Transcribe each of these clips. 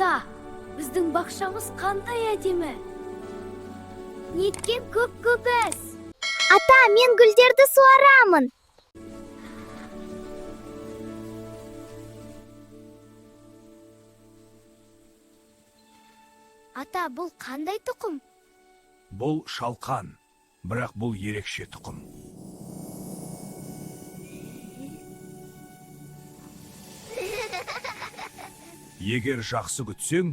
Ата, біздің бақшамыз қандай әдемі. Неткен көп әз. Ата, мен гүлдерді суарамын. Ата, бұл қандай тұқым? Бұл шалқан, бірақ бұл ерекше тұқым. Егер жақсы күтсең,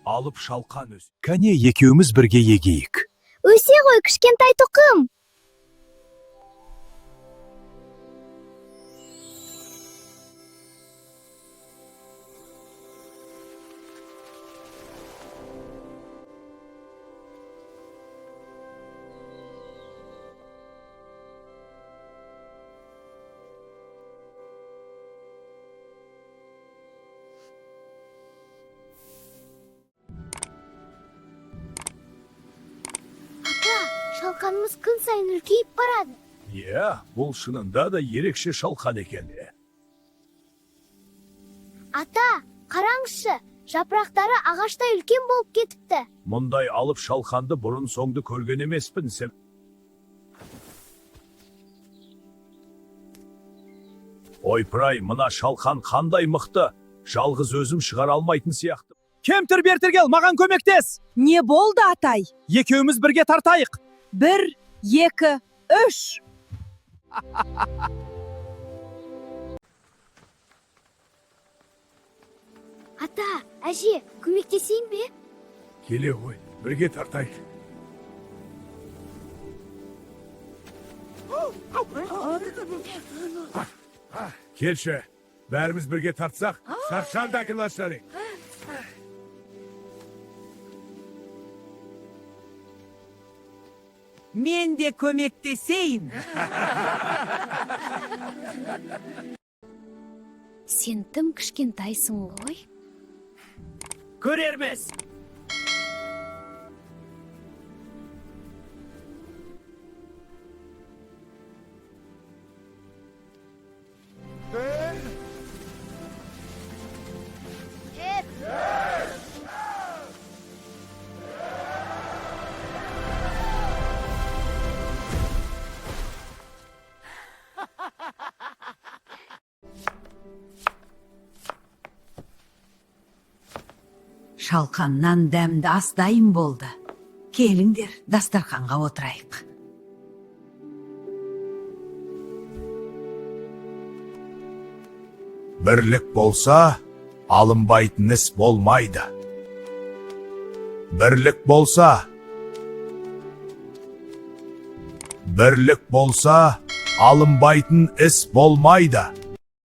алып шалқан өс. Кәне екеуміз бірге егейік. Өсе ғой, кішкентай тұқым. Шалқанымыз күн сайын үлкейіп барады. Бұл шынында да ерекше шалқан екен. Ата, қараңызшы, жапырақтары ағаштай үлкен болып кетіпті. Мұндай алып шалқанды бұрын соңды көрген емеспін сен. Ойпыр-ай, мына шалқан қандай мықты, жалғыз өзім шығара алмайтын сияқты. Кемтір бертіргел, маған көмектес. Не болды, атай? Екеуміз бірге тартайық. 1, 2, 3. Ата, әже, көмектесейін бе? Келе ғой, бірге тартайық. Келші, бәріміз бірге тартсақ, шаршар да кілашарың. Мен де көмектесейін. Сен тым кішкентайсың ғой. Көрерміз. Шалқаннан дәмді ас дайын болды. Келіңдер, дастарханға отырайық. Бірлік болса, алынбайтын іс болмайды. Бірлік болса, алынбайтын іс болмайды.